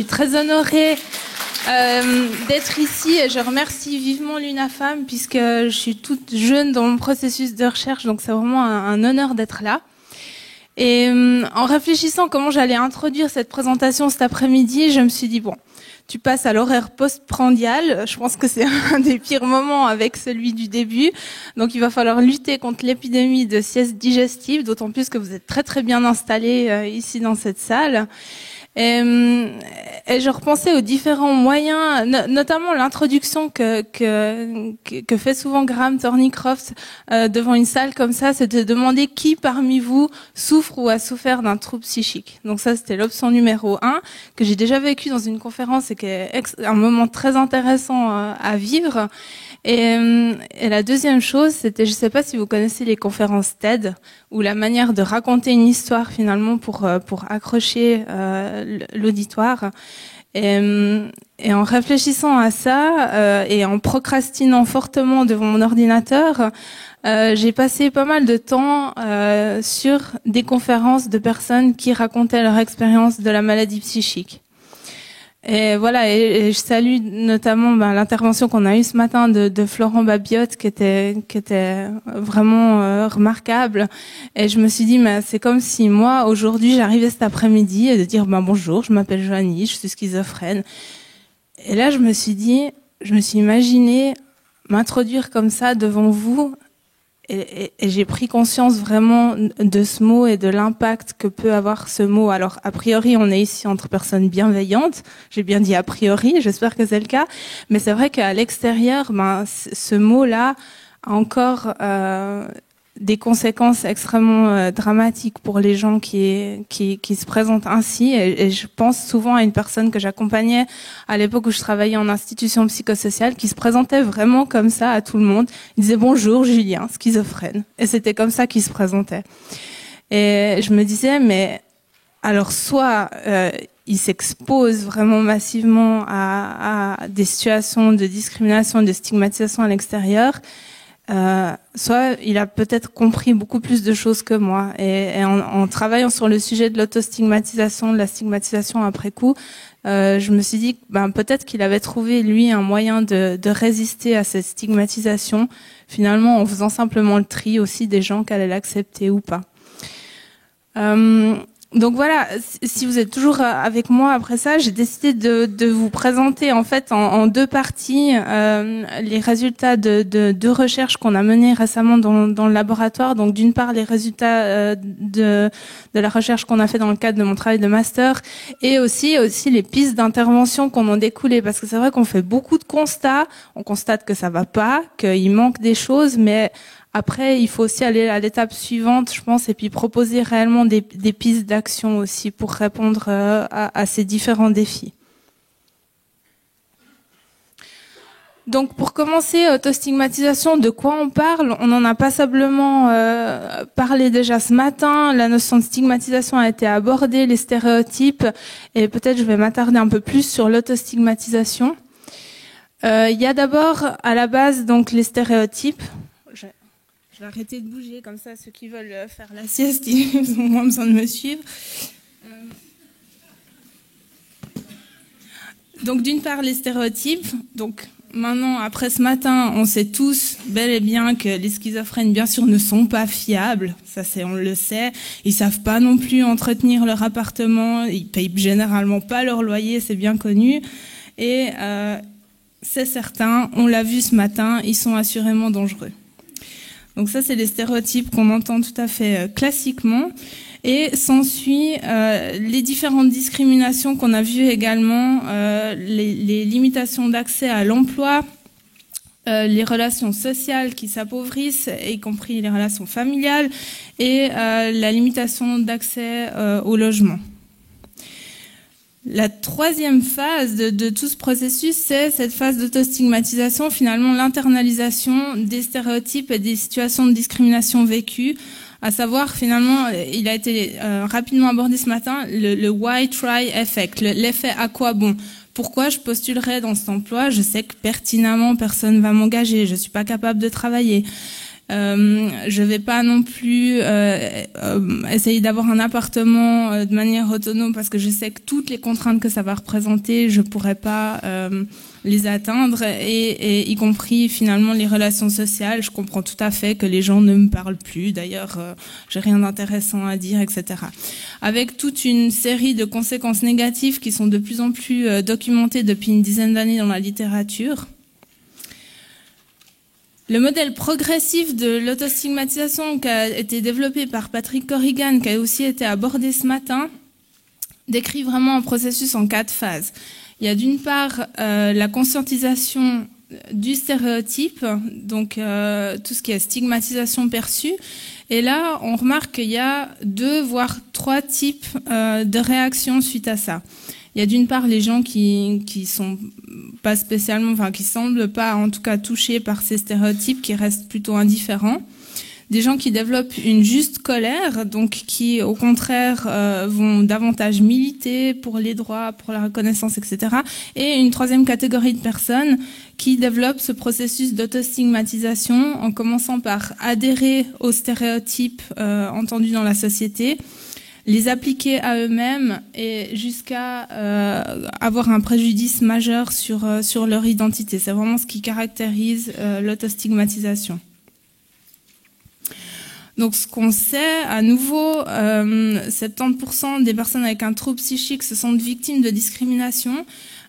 suis très honorée d'être ici et je remercie vivement l'UNAFAM puisque je suis toute jeune dans mon processus de recherche, donc c'est vraiment un honneur d'être là. Et en réfléchissant comment j'allais introduire cette présentation cet après-midi, je me suis dit, bon, tu passes à l'horaire postprandial, je pense que c'est un des pires moments avec celui du début, donc il va falloir lutter contre l'épidémie de sieste digestive, d'autant plus que vous êtes très très bien installés ici dans cette salle. Et je repensais aux différents moyens, notamment l'introduction que fait souvent Graham Thornycroft devant une salle comme ça, c'est de demander qui parmi vous souffre ou a souffert d'un trouble psychique. Donc ça, c'était l'option numéro 1, que j'ai déjà vécu dans une conférence et qui est un moment très intéressant à vivre. Et la deuxième chose, c'était, je ne sais pas si vous connaissez les conférences TED, ou la manière de raconter une histoire finalement pour accrocher l'auditoire. Et en réfléchissant à ça et en procrastinant fortement devant mon ordinateur, j'ai passé pas mal de temps sur des conférences de personnes qui racontaient leur expérience de la maladie psychique. Et voilà, et je salue notamment l'intervention qu'on a eue ce matin de Florent Babiotte qui était vraiment remarquable. Et je me suis dit, c'est comme si moi aujourd'hui j'arrivais cet après-midi et de dire bonjour, je m'appelle Joanie, je suis schizophrène. Et là je me suis imaginé m'introduire comme ça devant vous. Et j'ai pris conscience vraiment de ce mot et de l'impact que peut avoir ce mot. Alors, a priori, on est ici entre personnes bienveillantes. J'ai bien dit a priori, j'espère que c'est le cas. Mais c'est vrai qu'à l'extérieur, ce mot-là a encore des conséquences extrêmement dramatiques pour les gens qui se présentent ainsi. Et je pense souvent à une personne que j'accompagnais à l'époque où je travaillais en institution psychosociale qui se présentait vraiment comme ça à tout le monde. Il disait bonjour Julien, schizophrène. Et c'était comme ça qu'il se présentait. Et je me disais mais alors soit il s'expose vraiment massivement à des situations de discrimination, de stigmatisation à l'extérieur, soit il a peut-être compris beaucoup plus de choses que moi. Et en travaillant sur le sujet de l'autostigmatisation, de la stigmatisation après coup, je me suis dit peut-être qu'il avait trouvé lui un moyen de résister à cette stigmatisation, finalement en faisant simplement le tri aussi des gens qui allaient l'accepter ou pas. Donc voilà, si vous êtes toujours avec moi après ça, j'ai décidé de vous présenter en fait en deux parties les résultats de recherches qu'on a menées récemment dans le laboratoire. Donc d'une part les résultats de la recherche qu'on a fait dans le cadre de mon travail de master et aussi les pistes d'intervention qu'on en découlé, parce que c'est vrai qu'on fait beaucoup de constats, on constate que ça va pas, qu'il manque des choses, mais après, il faut aussi aller à l'étape suivante, je pense, et puis proposer réellement des pistes d'action aussi pour répondre à ces différents défis. Donc, pour commencer, autostigmatisation, de quoi on parle? On en a passablement parlé déjà ce matin. La notion de stigmatisation a été abordée, les stéréotypes, et peut-être je vais m'attarder un peu plus sur l'autostigmatisation. Il y a d'abord, à la base, donc les stéréotypes. Je vais arrêter de bouger, comme ça ceux qui veulent faire la sieste, ils ont moins besoin de me suivre. Donc d'une part les stéréotypes. Donc maintenant, après ce matin, on sait tous bel et bien que les schizophrènes, bien sûr, ne sont pas fiables. Ça, on le sait. Ils savent pas non plus entretenir leur appartement. Ils payent généralement pas leur loyer, c'est bien connu. Et c'est certain, on l'a vu ce matin, ils sont assurément dangereux. Donc ça, c'est les stéréotypes qu'on entend tout à fait classiquement. Et s'ensuit les différentes discriminations qu'on a vues également, les limitations d'accès à l'emploi, les relations sociales qui s'appauvrissent, y compris les relations familiales, et la limitation d'accès au logement. La troisième phase de tout ce processus, c'est cette phase d'autostigmatisation, finalement l'internalisation des stéréotypes et des situations de discrimination vécues, à savoir finalement, il a été rapidement abordé ce matin, le why try effect, l'effet à quoi bon. Pourquoi je postulerais dans cet emploi? Je sais que pertinemment personne va m'engager, je suis pas capable de travailler. Je vais pas non plus essayer d'avoir un appartement de manière autonome parce que je sais que toutes les contraintes que ça va représenter, je pourrais pas les atteindre et y compris finalement les relations sociales. Je comprends tout à fait que les gens ne me parlent plus. D'ailleurs, j'ai rien d'intéressant à dire, etc. Avec toute une série de conséquences négatives qui sont de plus en plus documentées depuis une dizaine d'années dans la littérature. Le modèle progressif de l'autostigmatisation qui a été développé par Patrick Corrigan, qui a aussi été abordé ce matin, décrit vraiment un processus en 4 phases. Il y a d'une part la conscientisation du stéréotype, donc tout ce qui est stigmatisation perçue. Et là, on remarque qu'il y a 2 voire 3 types de réactions suite à ça. Il y a d'une part les gens qui sont pas spécialement, enfin qui semblent pas en tout cas touchés par ces stéréotypes, qui restent plutôt indifférents. Des gens qui développent une juste colère, donc qui au contraire vont davantage militer pour les droits, pour la reconnaissance, etc. Et une 3e catégorie de personnes qui développent ce processus d'autostigmatisation en commençant par adhérer aux stéréotypes entendus dans la société, les appliquer à eux-mêmes et jusqu'à avoir un préjudice majeur sur leur identité. C'est vraiment ce qui caractérise l'autostigmatisation. Donc ce qu'on sait, à nouveau, 70% des personnes avec un trouble psychique se sentent victimes de discrimination.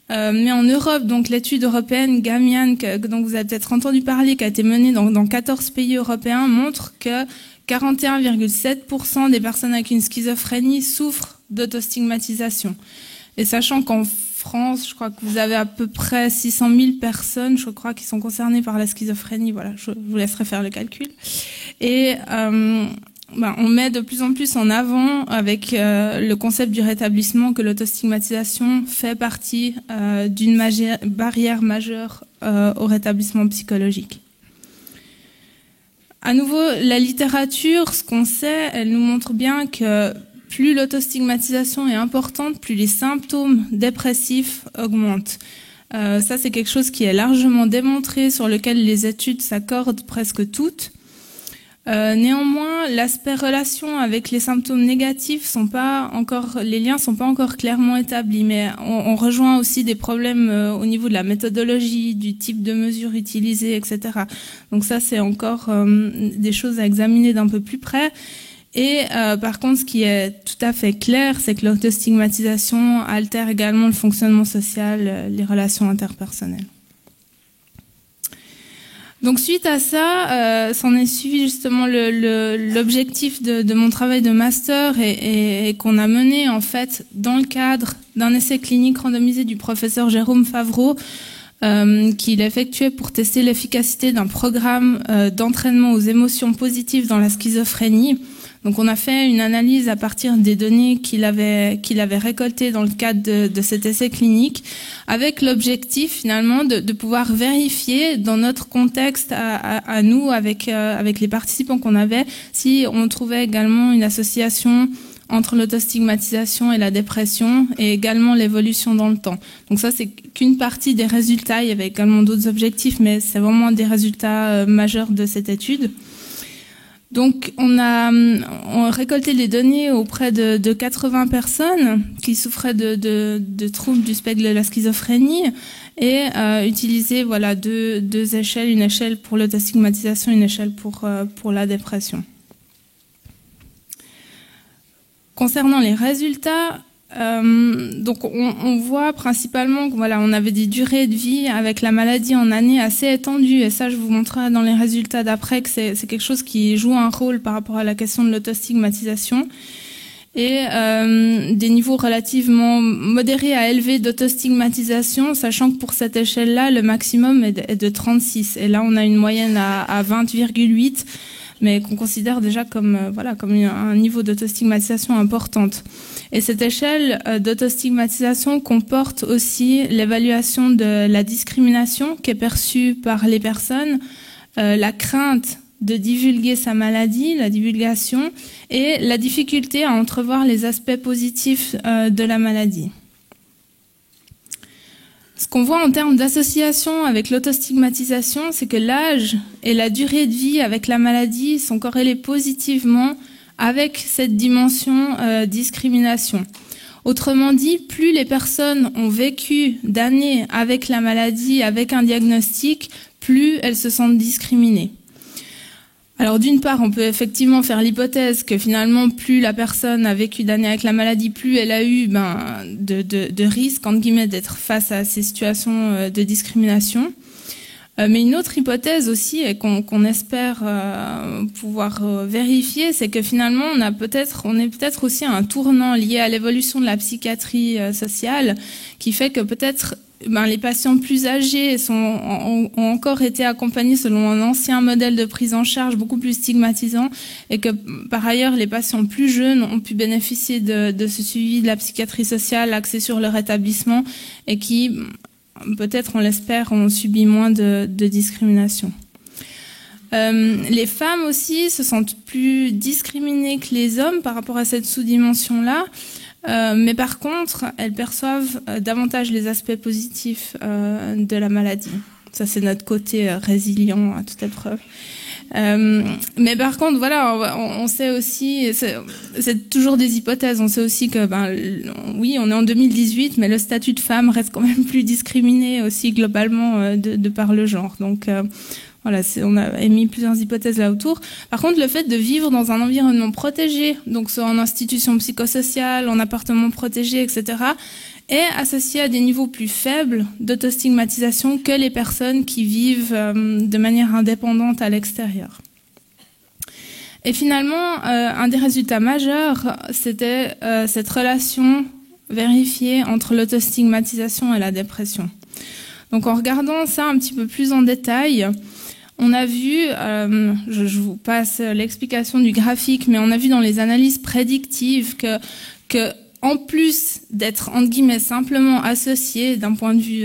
Mais en Europe, donc l'étude européenne Gamian, dont vous avez peut-être entendu parler, qui a été menée dans 14 pays européens, montre que 41,7% des personnes avec une schizophrénie souffrent d'autostigmatisation. Et sachant qu'en France, je crois que vous avez à peu près 600 000 personnes, je crois, qui sont concernées par la schizophrénie. Voilà, je vous laisserai faire le calcul. Et on met de plus en plus en avant avec le concept du rétablissement que l'autostigmatisation fait partie d'une barrière majeure au rétablissement psychologique. À nouveau, la littérature, ce qu'on sait, elle nous montre bien que plus l'autostigmatisation est importante, plus les symptômes dépressifs augmentent. Ça, c'est quelque chose qui est largement démontré, sur lequel les études s'accordent presque toutes. Néanmoins, l'aspect relation avec les symptômes négatifs les liens sont pas encore clairement établis, mais on rejoint aussi des problèmes au niveau de la méthodologie, du type de mesures utilisées, etc. Donc ça, c'est encore des choses à examiner d'un peu plus près. Et par contre, ce qui est tout à fait clair, c'est que l'autostigmatisation altère également le fonctionnement social, les relations interpersonnelles. Donc suite à ça, s'en est suivi justement l'objectif de mon travail de master et qu'on a mené en fait dans le cadre d'un essai clinique randomisé du professeur Jérôme Favreau, qu'il effectuait pour tester l'efficacité d'un programme d'entraînement aux émotions positives dans la schizophrénie. Donc on a fait une analyse à partir des données qu'il avait récoltées dans le cadre de cet essai clinique, avec l'objectif finalement de pouvoir vérifier dans notre contexte à nous, avec les participants qu'on avait, si on trouvait également une association entre l'autostigmatisation et la dépression, et également l'évolution dans le temps. Donc ça, c'est qu'une partie des résultats. Il y avait également d'autres objectifs, mais c'est vraiment un des résultats majeurs de cette étude. Donc, on a récolté les données auprès de 80 personnes qui souffraient de troubles du spectre de la schizophrénie et utilisé deux échelles, une échelle pour l'autostigmatisation, une échelle pour la dépression. Concernant les résultats, donc on voit principalement que on avait des durées de vie avec la maladie en années assez étendues, et ça je vous montrerai dans les résultats d'après que c'est quelque chose qui joue un rôle par rapport à la question de l'autostigmatisation, et des niveaux relativement modérés à élevés d'autostigmatisation, sachant que pour cette échelle-là le maximum est de 36, et là on a une moyenne à 20,8, mais qu'on considère déjà comme un niveau d'autostigmatisation importante. Et cette échelle d'autostigmatisation comporte aussi l'évaluation de la discrimination qui est perçue par les personnes, la crainte de divulguer sa maladie, la divulgation, et la difficulté à entrevoir les aspects positifs de la maladie. Ce qu'on voit en termes d'association avec l'autostigmatisation, c'est que l'âge et la durée de vie avec la maladie sont corrélés positivement avec cette dimension discrimination. Autrement dit, plus les personnes ont vécu d'années avec la maladie, avec un diagnostic, plus elles se sentent discriminées. Alors d'une part, on peut effectivement faire l'hypothèse que finalement, plus la personne a vécu d'années avec la maladie, plus elle a eu de risques, entre guillemets, d'être face à ces situations de discrimination. Mais une autre hypothèse aussi, et qu'on espère pouvoir vérifier, c'est que finalement, on est peut-être aussi à un tournant lié à l'évolution de la psychiatrie sociale, qui fait que peut-être les patients plus âgés ont encore été accompagnés selon un ancien modèle de prise en charge beaucoup plus stigmatisant, et que par ailleurs les patients plus jeunes ont pu bénéficier de ce suivi de la psychiatrie sociale axé sur leur établissement, et qui, peut-être on l'espère, ont subi moins de discrimination. Les femmes aussi se sentent plus discriminées que les hommes par rapport à cette sous-dimension-là. Mais par contre, elles perçoivent davantage les aspects positifs de la maladie. Ça, c'est notre côté résilient à toute épreuve. Mais par contre, voilà, on sait aussi, c'est toujours des hypothèses, on sait aussi que, oui, on est en 2018, mais le statut de femme reste quand même plus discriminé aussi globalement de par le genre. Donc, voilà, on a émis plusieurs hypothèses là autour. Par contre, le fait de vivre dans un environnement protégé, donc soit en institution psychosociale, en appartement protégé, etc., est associé à des niveaux plus faibles d'autostigmatisation que les personnes qui vivent de manière indépendante à l'extérieur. Et finalement, un des résultats majeurs, c'était cette relation vérifiée entre l'autostigmatisation et la dépression. Donc en regardant ça un petit peu plus en détail, on a vu, je vous passe l'explication du graphique, mais on a vu dans les analyses prédictives que en plus d'être, entre guillemets, simplement associé d'un point de vue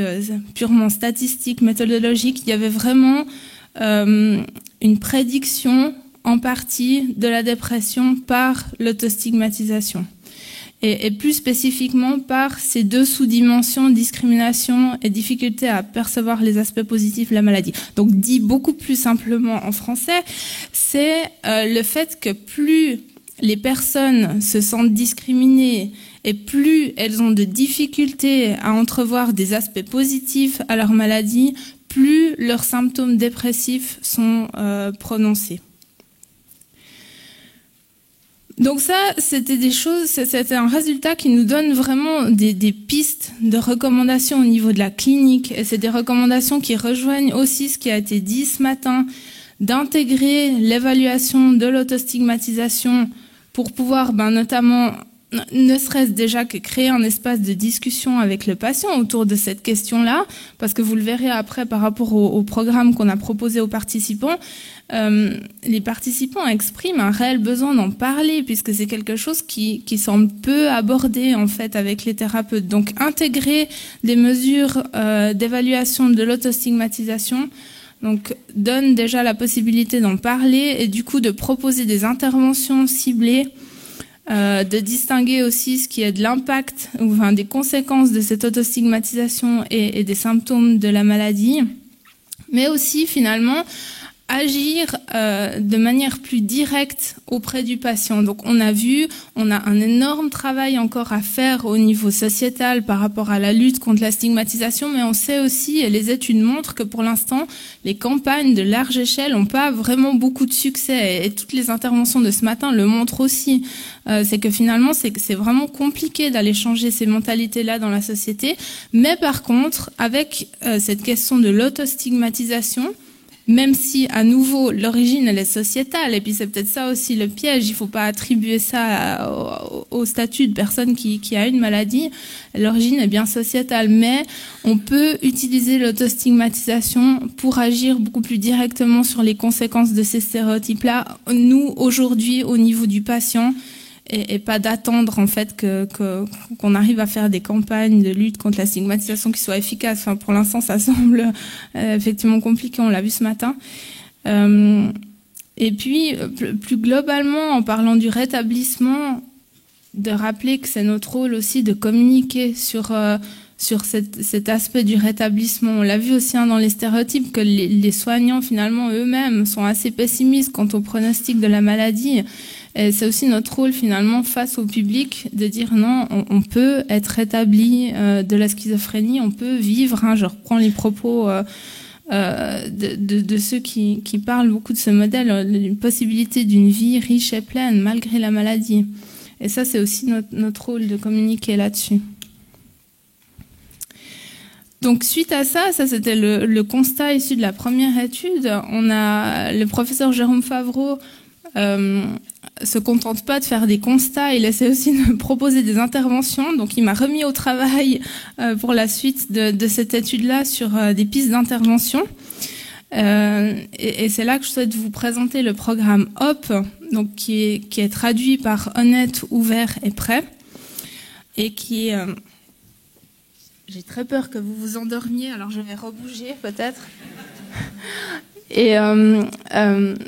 purement statistique, méthodologique, il y avait vraiment une prédiction en partie de la dépression par l'autostigmatisation. Et plus spécifiquement par ces deux sous-dimensions, discrimination et difficulté à percevoir les aspects positifs de la maladie. Donc dit beaucoup plus simplement en français, c'est le fait que plus les personnes se sentent discriminées et plus elles ont de difficultés à entrevoir des aspects positifs à leur maladie, plus leurs symptômes dépressifs sont prononcés. Donc ça, c'était un résultat qui nous donne vraiment des pistes de recommandations au niveau de la clinique. Et c'est des recommandations qui rejoignent aussi ce qui a été dit ce matin, d'intégrer l'évaluation de l'autostigmatisation pour pouvoir, notamment, ne serait-ce déjà que créer un espace de discussion avec le patient autour de cette question-là, parce que vous le verrez après par rapport au programme qu'on a proposé aux participants, les participants expriment un réel besoin d'en parler, puisque c'est quelque chose qui semble peu abordé en fait avec les thérapeutes. Donc intégrer des mesures d'évaluation de l'autostigmatisation donne déjà la possibilité d'en parler et du coup de proposer des interventions ciblées, de distinguer aussi ce qui est de l'impact, enfin des conséquences de cette autostigmatisation et des symptômes de la maladie, mais aussi finalement agir de manière plus directe auprès du patient. Donc on a un énorme travail encore à faire au niveau sociétal par rapport à la lutte contre la stigmatisation, mais on sait aussi, et les études montrent que pour l'instant, les campagnes de large échelle n'ont pas vraiment beaucoup de succès, et toutes les interventions de ce matin le montrent aussi. C'est que finalement, c'est vraiment compliqué d'aller changer ces mentalités-là dans la société, mais par contre, avec cette question de l'autostigmatisation, même si, à nouveau, l'origine, elle est sociétale, et puis c'est peut-être ça aussi le piège, il faut pas attribuer ça au statut de personne qui a une maladie, l'origine est bien sociétale, mais on peut utiliser l'autostigmatisation pour agir beaucoup plus directement sur les conséquences de ces stéréotypes-là, nous, aujourd'hui, au niveau du patient, et pas d'attendre en fait qu'on arrive à faire des campagnes de lutte contre la stigmatisation qui soient efficaces. Enfin, pour l'instant, ça semble effectivement compliqué, on l'a vu ce matin. Et puis, plus globalement, en parlant du rétablissement, de rappeler que c'est notre rôle aussi de communiquer sur sur cet aspect du rétablissement. On l'a vu aussi dans les stéréotypes que les soignants finalement eux-mêmes sont assez pessimistes quant au pronostic de la maladie. Et c'est aussi notre rôle finalement face au public de dire non, on peut être rétabli de la schizophrénie, on peut vivre. Je reprends les propos de ceux qui parlent beaucoup de ce modèle, une possibilité d'une vie riche et pleine malgré la maladie. Et ça, c'est aussi notre rôle de communiquer là-dessus. Donc suite à ça c'était le constat issu de la première étude. On a le professeur Jérôme Favreau se contente pas de faire des constats, il essaie aussi de proposer des interventions. Donc il m'a remis au travail pour la suite de cette étude-là sur des pistes d'intervention. Et c'est là que je souhaite vous présenter le programme HOP, donc qui est traduit par honnête, ouvert et prêt, et qui est j'ai très peur que vous vous endormiez, alors je vais rebouger peut-être. Et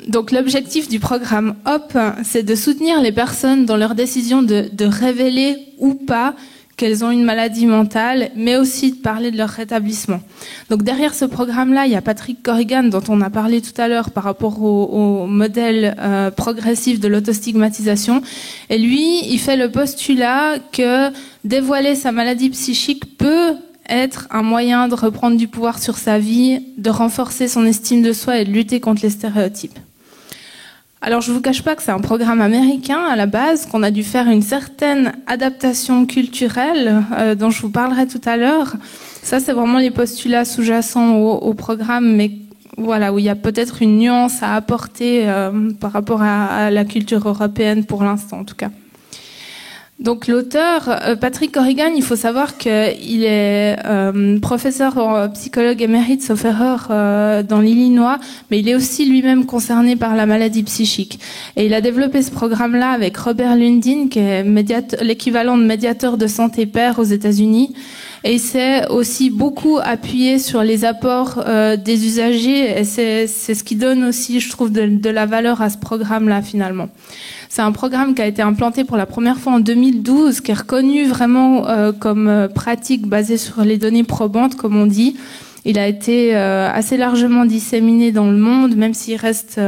donc l'objectif du programme HOP, c'est de soutenir les personnes dans leur décision de révéler ou pas qu'elles ont une maladie mentale, mais aussi de parler de leur rétablissement. Donc derrière ce programme-là, il y a Patrick Corrigan, dont on a parlé tout à l'heure par rapport au modèle progressif de l'autostigmatisation. Et lui, il fait le postulat que dévoiler sa maladie psychique peut être un moyen de reprendre du pouvoir sur sa vie, de renforcer son estime de soi et de lutter contre les stéréotypes. Alors je vous cache pas que c'est un programme américain à la base, qu'on a dû faire une certaine adaptation culturelle dont je vous parlerai tout à l'heure. Ça c'est vraiment les postulats sous-jacents au programme, mais voilà, où il y a peut-être une nuance à apporter par rapport à la culture européenne pour l'instant en tout cas. Donc l'auteur, Patrick Corrigan, il faut savoir qu'il est professeur psychologue émérite, sauf erreur, dans l'Illinois, mais il est aussi lui-même concerné par la maladie psychique. Et il a développé ce programme-là avec Robert Lundin, qui est l'équivalent de médiateur de santé pair aux États-Unis. Et il s'est aussi beaucoup appuyé sur les apports des usagers, et c'est ce qui donne aussi, je trouve, de la valeur à ce programme-là finalement. C'est un programme qui a été implanté pour la première fois en 2012, qui est reconnu vraiment comme pratique basée sur les données probantes, comme on dit. Il a été assez largement disséminé dans le monde, même s'il reste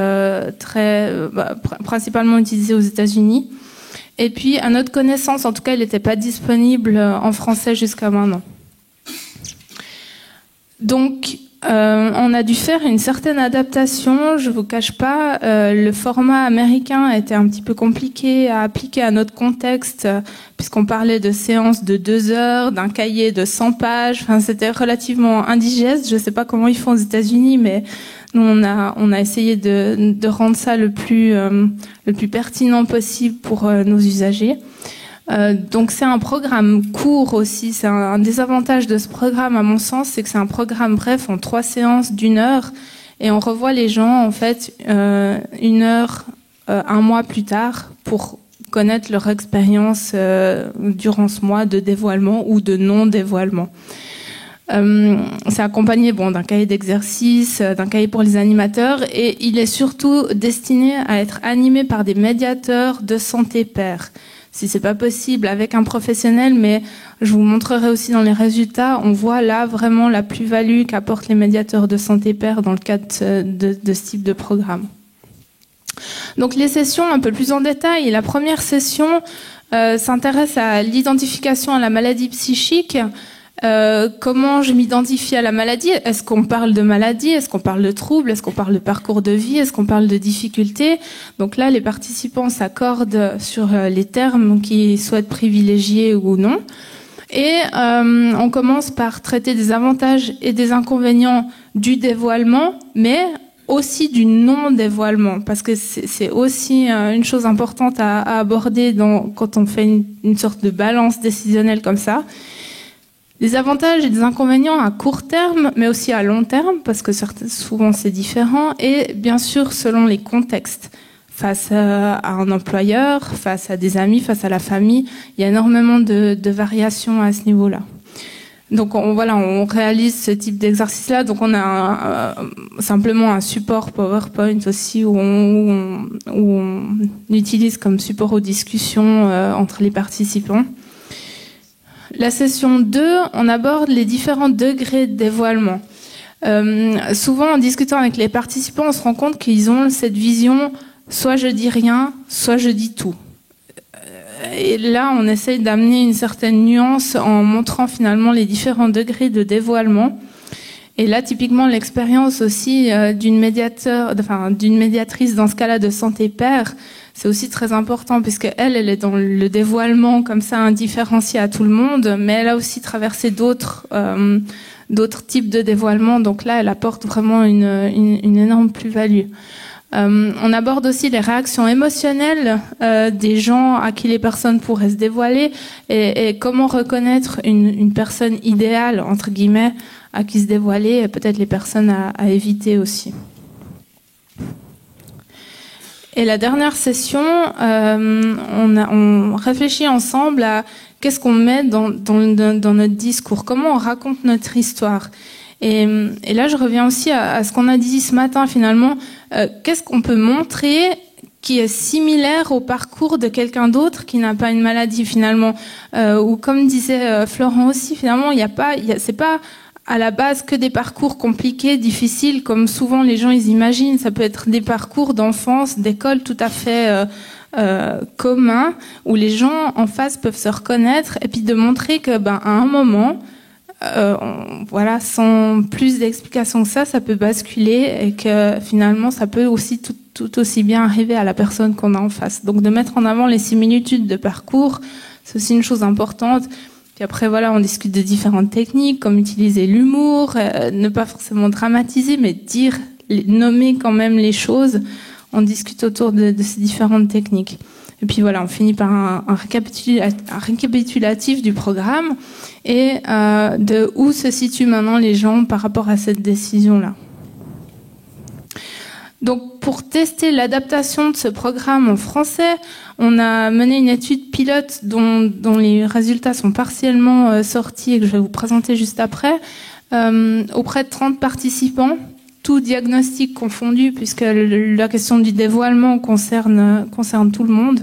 principalement utilisé aux États-Unis. Et puis, à notre connaissance, en tout cas, il n'était pas disponible en français jusqu'à maintenant. Donc, on a dû faire une certaine adaptation, je vous cache pas. Le format américain a été un petit peu compliqué à appliquer à notre contexte, puisqu'on parlait de séances de 2 heures, d'un cahier de 100 pages. Enfin, c'était relativement indigeste. Je sais pas comment ils font aux États-Unis, mais nous on a essayé de rendre ça le plus pertinent possible pour nos usagers. Donc c'est un programme court aussi. C'est un désavantage de ce programme à mon sens, c'est que c'est un programme bref en 3 séances d'1 heure et on revoit les gens en fait 1 heure, 1 mois plus tard pour connaître leur expérience durant ce mois de dévoilement ou de non-dévoilement. C'est accompagné d'un cahier d'exercice, d'un cahier pour les animateurs et il est surtout destiné à être animé par des médiateurs de santé pair. Si c'est pas possible avec un professionnel, mais je vous montrerai aussi dans les résultats, on voit là vraiment la plus-value qu'apportent les médiateurs de santé pair dans le cadre de ce type de programme. Donc les sessions un peu plus en détail. La première session s'intéresse à l'identification à la maladie psychique. Comment je m'identifie à la maladie? Est-ce qu'on parle de maladie? Est-ce qu'on parle de troubles? Est-ce qu'on parle de parcours de vie? Est-ce qu'on parle de difficultés? Donc là, les participants s'accordent sur les termes qu'ils souhaitent privilégier ou non. Et on commence par traiter des avantages et des inconvénients du dévoilement, mais aussi du non-dévoilement, parce que c'est aussi une chose importante à aborder quand on fait une sorte de balance décisionnelle comme ça. Des avantages et des inconvénients à court terme, mais aussi à long terme, parce que souvent c'est différent, et bien sûr selon les contextes. Face à un employeur, face à des amis, face à la famille, il y a énormément de variations à ce niveau-là. Donc on réalise ce type d'exercice-là. Donc on a simplement un support PowerPoint aussi où on utilise comme support aux discussions entre les participants. La session 2, on aborde les différents degrés de dévoilement. Souvent, en discutant avec les participants, on se rend compte qu'ils ont cette vision soit je dis rien, soit je dis tout. Et là, on essaye d'amener une certaine nuance en montrant finalement les différents degrés de dévoilement. Et là, typiquement, l'expérience aussi d'une médiatrice dans ce cas-là de santé père, c'est aussi très important puisque elle est dans le dévoilement comme ça indifférencié à tout le monde, mais elle a aussi traversé d'autres types de dévoilement. Donc là, elle apporte vraiment une énorme plus-value. On aborde aussi les réactions émotionnelles des gens à qui les personnes pourraient se dévoiler et comment reconnaître une personne idéale, entre guillemets, à qui se dévoiler et peut-être les personnes à éviter aussi. Et la dernière session, on réfléchit ensemble à qu'est-ce qu'on met dans notre discours, comment on raconte notre histoire. Et là, je reviens aussi à ce qu'on a dit ce matin, finalement. Qu'est-ce qu'on peut montrer qui est similaire au parcours de quelqu'un d'autre qui n'a pas une maladie, finalement. Ou comme disait Florent aussi, finalement, c'est pas à la base que des parcours compliqués, difficiles, comme souvent les gens ils imaginent. Ça peut être des parcours d'enfance, d'école tout à fait communs, où les gens en face peuvent se reconnaître, et puis de montrer que, à un moment, sans plus d'explications que ça peut basculer, et que finalement ça peut aussi tout aussi bien arriver à la personne qu'on a en face. Donc de mettre en avant les similitudes de parcours, c'est aussi une chose importante. Puis après on discute de différentes techniques, comme utiliser l'humour, ne pas forcément dramatiser, mais nommer quand même les choses. On discute autour de ces différentes techniques. Et puis on finit par un récapitulatif du programme et de où se situent maintenant les gens par rapport à cette décision-là. Donc, pour tester l'adaptation de ce programme en français, on a mené une étude pilote dont les résultats sont partiellement sortis et que je vais vous présenter juste après, auprès de 30 participants, tout diagnostic confondu, puisque la question du dévoilement concerne tout le monde.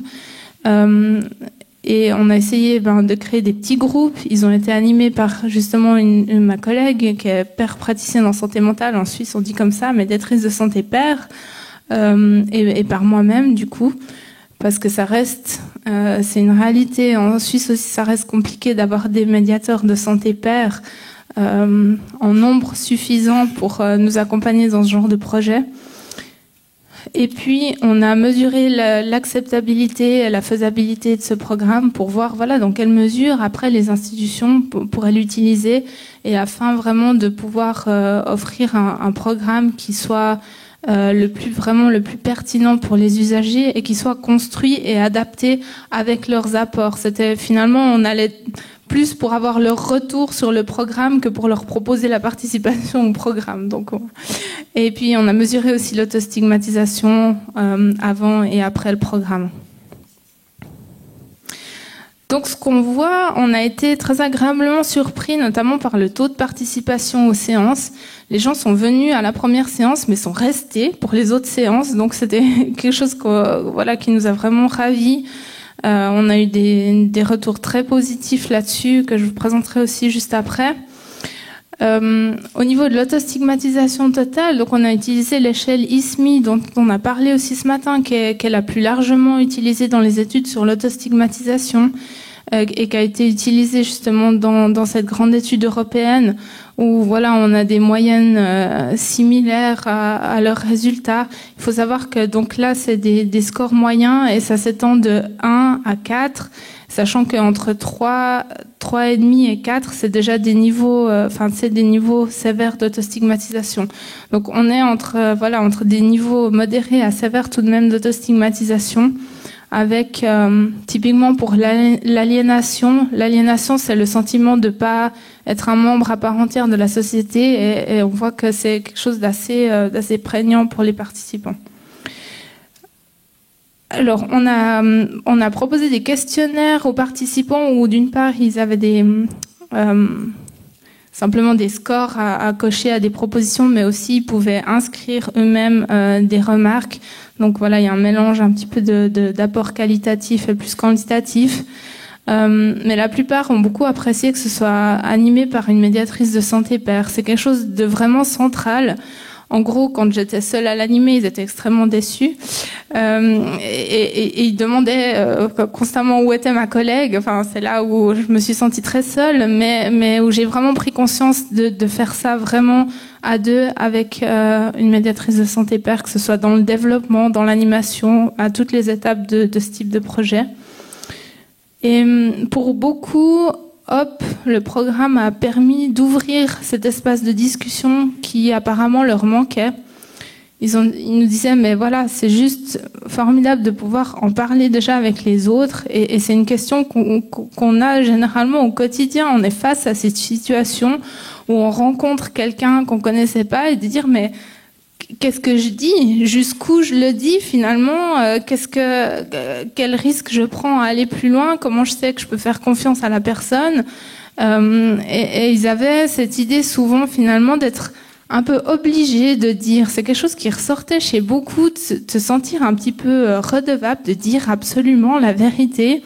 Et on a essayé de créer des petits groupes. Ils ont été animés par justement ma collègue qui est père praticienne en santé mentale. En Suisse, on dit comme ça, médiatrice de santé père, et par moi-même du coup, parce que ça reste, c'est une réalité. En Suisse aussi, ça reste compliqué d'avoir des médiateurs de santé père en nombre suffisant pour nous accompagner dans ce genre de projet. Et puis, on a mesuré l'acceptabilité et la faisabilité de ce programme pour voir dans quelle mesure, après, les institutions pourraient l'utiliser, et afin vraiment de pouvoir offrir un programme qui soit le plus pertinent pour les usagers et qui soit construit et adapté avec leurs apports. C'était finalement, on allait plus pour avoir leur retour sur le programme que pour leur proposer la participation au programme. Et puis, on a mesuré aussi l'autostigmatisation avant et après le programme. Donc, ce qu'on voit, on a été très agréablement surpris, notamment par le taux de participation aux séances. Les gens sont venus à la première séance, mais sont restés pour les autres séances. Donc, c'était quelque chose qui nous a vraiment ravis. On a eu des retours très positifs là-dessus, que je vous présenterai aussi juste après. Au niveau de l'autostigmatisation totale, donc on a utilisé l'échelle ISMI, dont on a parlé aussi ce matin, qui est la plus largement utilisée dans les études sur l'autostigmatisation, et qui a été utilisée justement dans cette grande étude européenne, où on a des moyennes similaires à leurs résultats. Il faut savoir que donc là, c'est des scores moyens, et ça s'étend de 1 à 4, sachant qu'entre 3,5 et 4, c'est déjà des niveaux, c'est des niveaux sévères d'autostigmatisation. Donc on est entre des niveaux modérés à sévères tout de même d'autostigmatisation, avec typiquement pour l'aliénation. L'aliénation, c'est le sentiment de pas être un membre à part entière de la société, et on voit que c'est quelque chose d'assez prégnant pour les participants. Alors, on a proposé des questionnaires aux participants où, d'une part, ils avaient simplement des scores à cocher à des propositions, mais aussi ils pouvaient inscrire eux-mêmes des remarques. Donc il y a un mélange un petit peu d'apports qualitatifs et plus quantitatifs. Mais la plupart ont beaucoup apprécié que ce soit animé par une médiatrice de santé pair. C'est quelque chose de vraiment central. En gros, quand j'étais seule à l'animer, ils étaient extrêmement déçus. Et ils demandaient constamment où était ma collègue. Enfin, c'est là où je me suis sentie très seule, mais où j'ai vraiment pris conscience de faire ça vraiment à deux avec une médiatrice de santé pair, que ce soit dans le développement, dans l'animation, à toutes les étapes de ce type de projet. Et pour beaucoup, hop, le programme a permis d'ouvrir cet espace de discussion qui apparemment leur manquait. Ils nous disaient, mais voilà, c'est juste formidable de pouvoir en parler déjà avec les autres. Et c'est une question qu'on a généralement au quotidien. On est face à cette situation où on rencontre quelqu'un qu'on connaissait pas et de dire, mais qu'est-ce que je dis? Jusqu'où je le dis finalement? Quel risque je prends à aller plus loin? Comment je sais que je peux faire confiance à la personne? Et ils avaient cette idée souvent finalement d'être un peu obligés de dire. C'est quelque chose qui ressortait chez beaucoup, de se sentir un petit peu redevable, de dire absolument la vérité.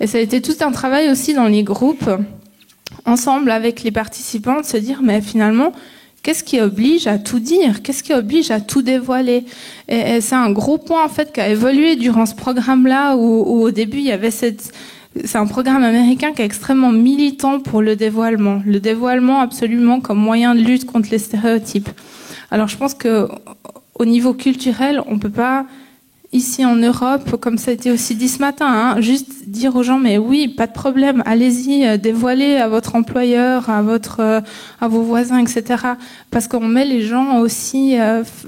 Et ça a été tout un travail aussi dans les groupes, ensemble avec les participants, de se dire mais finalement, qu'est-ce qui oblige à tout dire? Qu'est-ce qui oblige à tout dévoiler? Et c'est un gros point en fait qui a évolué durant ce programme-là, où au début il y avait c'est un programme américain qui est extrêmement militant pour le dévoilement absolument comme moyen de lutte contre les stéréotypes. Alors je pense que au niveau culturel, on peut pas ici en Europe, comme ça a été aussi dit ce matin, juste dire aux gens mais oui, pas de problème, allez-y, dévoilez à votre employeur, à vos voisins, etc. Parce qu'on met les gens aussi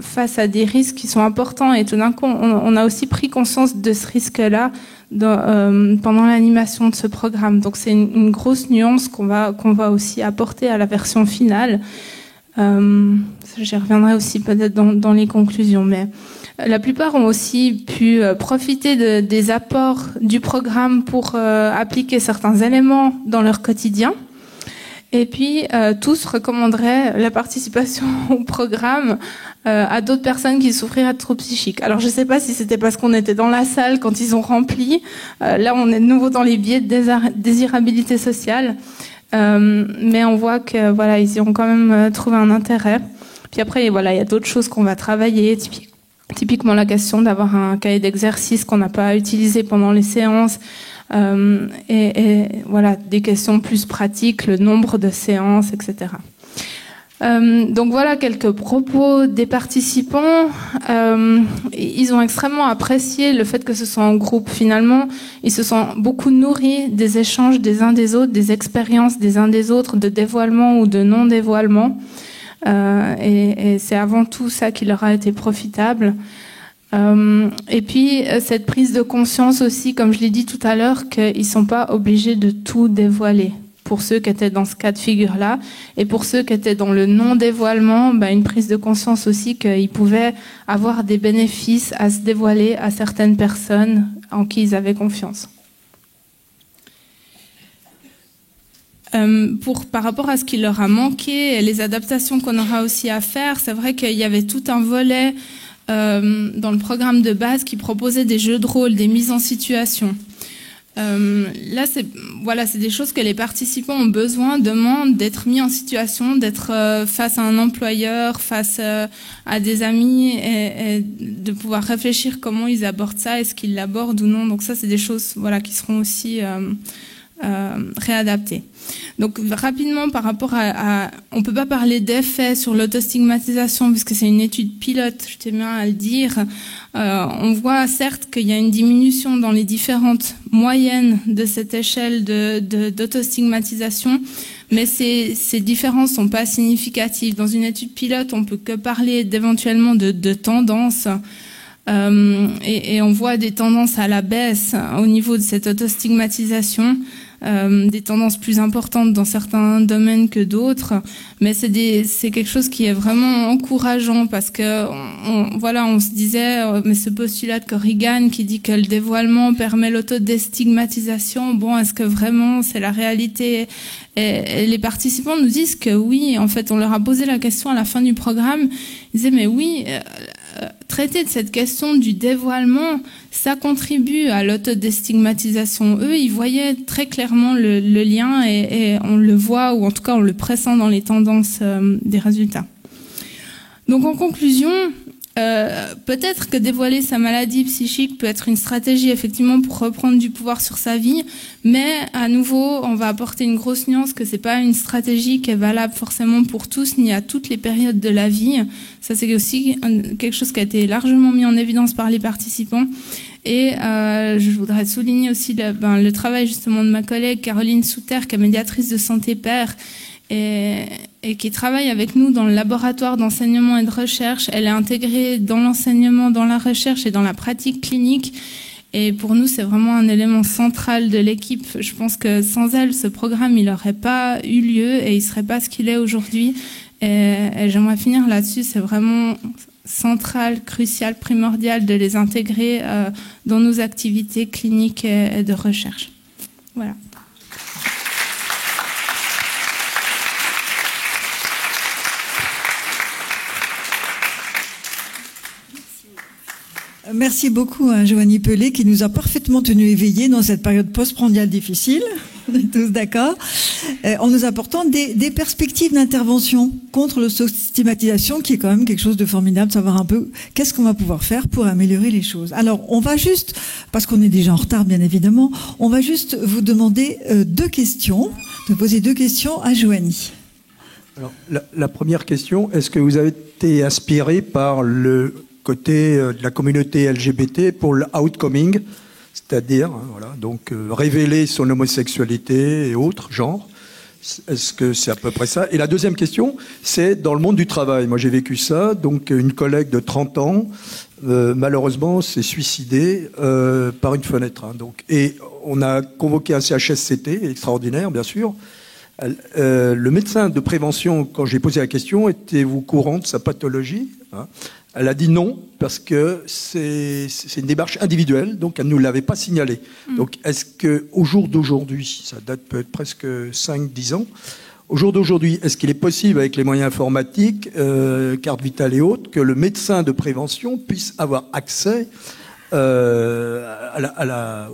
face à des risques qui sont importants, et tout d'un coup, on a aussi pris conscience de ce risque-là pendant l'animation de ce programme. Donc c'est une grosse nuance qu'on va aussi apporter à la version finale. J'y reviendrai aussi peut-être dans les conclusions, mais la plupart ont aussi pu profiter des apports du programme pour appliquer certains éléments dans leur quotidien. Et puis, tous recommanderaient la participation au programme à d'autres personnes qui souffriraient de troubles psychiques. Alors, je ne sais pas si c'était parce qu'on était dans la salle quand ils ont rempli. Là, on est de nouveau dans les biais de désirabilité sociale. Mais on voit que voilà, ils y ont quand même trouvé un intérêt. Puis après, voilà, il y a d'autres choses qu'on va travailler, typiquement la question d'avoir un cahier d'exercice qu'on n'a pas utilisé pendant les séances, et voilà, des questions plus pratiques, le nombre de séances, etc. Donc voilà quelques propos des participants. Ils ont extrêmement apprécié le fait que ce soit en groupe. Finalement, ils se sont beaucoup nourris des échanges des uns des autres, des expériences des uns des autres, de dévoilement ou de non-dévoilement. Et c'est avant tout ça qui leur a été profitable. Et puis cette prise de conscience aussi, comme je l'ai dit tout à l'heure, qu'ils sont pas obligés de tout dévoiler. Pour ceux qui étaient dans ce cas de figure-là, et pour ceux qui étaient dans le non-dévoilement, une prise de conscience aussi qu'ils pouvaient avoir des bénéfices à se dévoiler à certaines personnes en qui ils avaient confiance. Par rapport à ce qui leur a manqué et les adaptations qu'on aura aussi à faire, c'est vrai qu'il y avait tout un volet dans le programme de base qui proposait des jeux de rôle, des mises en situation. Là, c'est des choses que les participants ont besoin, demandent d'être mis en situation, d'être face à un employeur, face à des amis, et de pouvoir réfléchir comment ils abordent ça, est-ce qu'ils l'abordent ou non. Donc ça, c'est des choses qui seront aussi réadaptées. Donc rapidement, par rapport on peut pas parler d'effet sur l'autostigmatisation puisque c'est une étude pilote, je tiens bien à le dire. On voit certes qu'il y a une diminution dans les différentes moyennes de cette échelle d'autostigmatisation, mais ces différences sont pas significatives. Dans une étude pilote, on peut que parler d'éventuellement de tendances. Et on voit des tendances à la baisse au niveau de cette autostigmatisation, des tendances plus importantes dans certains domaines que d'autres, mais c'est quelque chose qui est vraiment encourageant parce que on se disait, mais ce postulat de Corrigan qui dit que le dévoilement permet l'autodéstigmatisation, bon, est-ce que vraiment c'est la réalité? Et les participants nous disent que oui, en fait, on leur a posé la question à la fin du programme, ils disaient mais oui, traiter de cette question du dévoilement, ça contribue à l'autodéstigmatisation. Eux, ils voyaient très clairement le lien et on le voit, ou en tout cas on le pressent dans les tendances des résultats. Donc en conclusion, peut-être que dévoiler sa maladie psychique peut être une stratégie effectivement pour reprendre du pouvoir sur sa vie, mais à nouveau, on va apporter une grosse nuance que c'est pas une stratégie qui est valable forcément pour tous ni à toutes les périodes de la vie. Ça, c'est aussi quelque chose qui a été largement mis en évidence par les participants. Et je voudrais souligner aussi le travail justement de ma collègue Caroline Souter, qui est médiatrice de Santé Père, et qui travaille avec nous dans le laboratoire d'enseignement et de recherche. Elle est intégrée dans l'enseignement, dans la recherche et dans la pratique clinique. Et pour nous, c'est vraiment un élément central de l'équipe. Je pense que sans elle, ce programme, il n'aurait pas eu lieu et il serait pas ce qu'il est aujourd'hui. Et j'aimerais finir là-dessus. C'est vraiment central, crucial, primordial de les intégrer dans nos activités cliniques et de recherche. Voilà. Merci beaucoup à Joanie Pelé qui nous a parfaitement tenus éveillés dans cette période postprandiale difficile. On est tous d'accord. En nous apportant des perspectives d'intervention contre l'auto-stigmatisation, qui est quand même quelque chose de formidable, de savoir un peu qu'est-ce qu'on va pouvoir faire pour améliorer les choses. Alors, on va juste, parce qu'on est déjà en retard bien évidemment, on va juste vous demander de poser deux questions à Joanie. Alors, la première question, est-ce que vous avez été inspiré par le côté de la communauté LGBT pour le outcoming, c'est-à-dire donc révéler son homosexualité et autres genres? Est-ce que c'est à peu près ça? Et la deuxième question, c'est dans le monde du travail. Moi, j'ai vécu ça. Donc, une collègue de 30 ans, malheureusement, s'est suicidée par une fenêtre. Et on a convoqué un CHSCT, extraordinaire, bien sûr. Le médecin de prévention, quand j'ai posé la question, étiez-vous courant de sa pathologie? Elle a dit non, parce que c'est une démarche individuelle, donc elle ne nous l'avait pas signalé. Donc est-ce qu'au jour d'aujourd'hui, ça date peut-être presque 5-10 ans, au jour d'aujourd'hui, est-ce qu'il est possible, avec les moyens informatiques, carte vitale et autres, que le médecin de prévention puisse avoir accès à la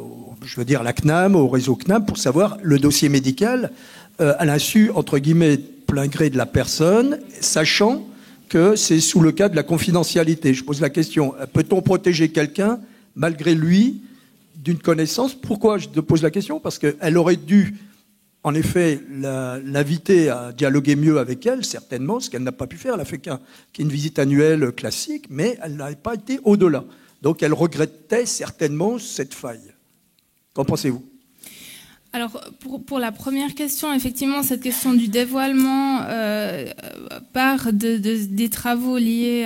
CNAM, au réseau CNAM, pour savoir le dossier médical à l'insu, entre guillemets, plein gré de la personne, sachant que c'est sous le cas de la confidentialité. Je pose la question, peut-on protéger quelqu'un malgré lui d'une connaissance? Pourquoi je te pose la question? Parce qu'elle aurait dû, en effet, l'inviter à dialoguer mieux avec elle, certainement, ce qu'elle n'a pas pu faire. Elle a fait qu'une visite annuelle classique, mais elle n'avait pas été au-delà. Donc elle regrettait certainement cette faille. Qu'en pensez-vous? Alors, pour la première question, effectivement, cette question du dévoilement part des travaux liés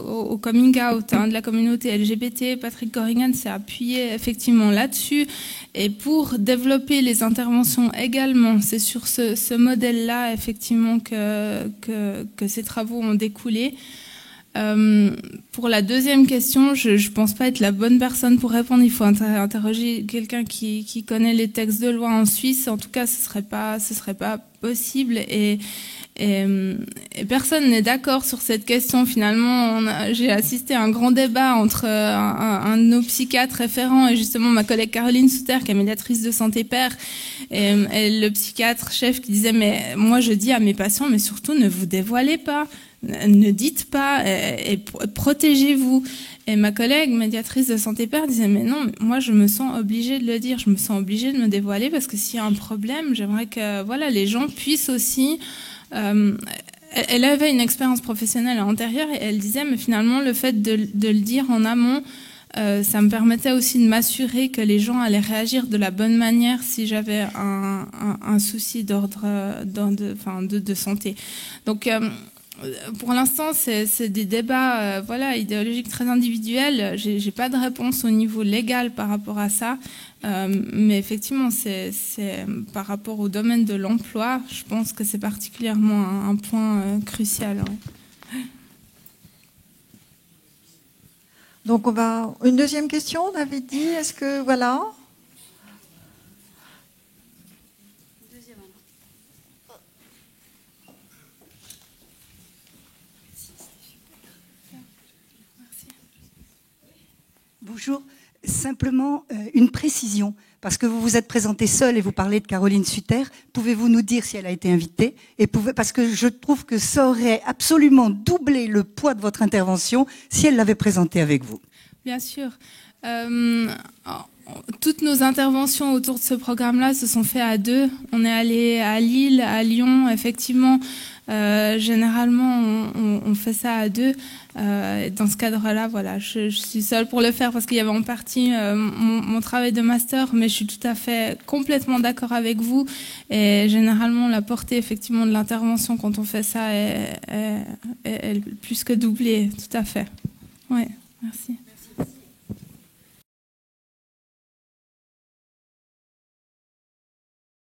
au coming out de la communauté LGBT. Patrick Corrigan s'est appuyé effectivement là-dessus. Et pour développer les interventions également, c'est sur ce modèle-là, effectivement, que ces travaux ont découlé. Pour la deuxième question, je pense pas être la bonne personne pour répondre. Il faut interroger quelqu'un qui connaît les textes de loi en Suisse. En tout cas, ce serait pas possible et personne n'est d'accord sur cette question. Finalement, j'ai assisté à un grand débat entre un de nos psychiatres référents et justement ma collègue Caroline Souter, qui est médiatrice de Santé Père, et le psychiatre chef qui disait mais moi je dis à mes patients mais surtout ne vous dévoilez pas. Ne dites pas et protégez-vous. Et ma collègue médiatrice de Santé Père disait mais non, moi je me sens obligée de le dire, je me sens obligée de me dévoiler parce que s'il y a un problème, j'aimerais que les gens puissent aussi. Elle avait une expérience professionnelle antérieure et elle disait mais finalement le fait de le dire en amont, ça me permettait aussi de m'assurer que les gens allaient réagir de la bonne manière si j'avais un souci d'ordre de santé. Donc pour l'instant, c'est des débats idéologiques très individuels. J'ai pas de réponse au niveau légal par rapport à ça. Mais effectivement, c'est par rapport au domaine de l'emploi, je pense que c'est particulièrement un point crucial. Ouais. Donc, une deuxième question, on avait dit, est-ce que, voilà. Bonjour. Simplement une précision, parce que vous vous êtes présenté seul et vous parlez de Caroline Sutter. Pouvez-vous nous dire si elle a été invitée? Parce que je trouve que ça aurait absolument doublé le poids de votre intervention si elle l'avait présentée avec vous. Bien sûr. Toutes nos interventions autour de ce programme-là se sont faites à deux. On est allé à Lille, à Lyon, effectivement. Généralement, on fait ça à deux. Dans ce cadre-là, voilà, je suis seule pour le faire parce qu'il y avait en partie mon travail de master, mais je suis tout à fait complètement d'accord avec vous. Et généralement, la portée effectivement de l'intervention quand on fait ça est plus que doublée, tout à fait. Ouais, merci.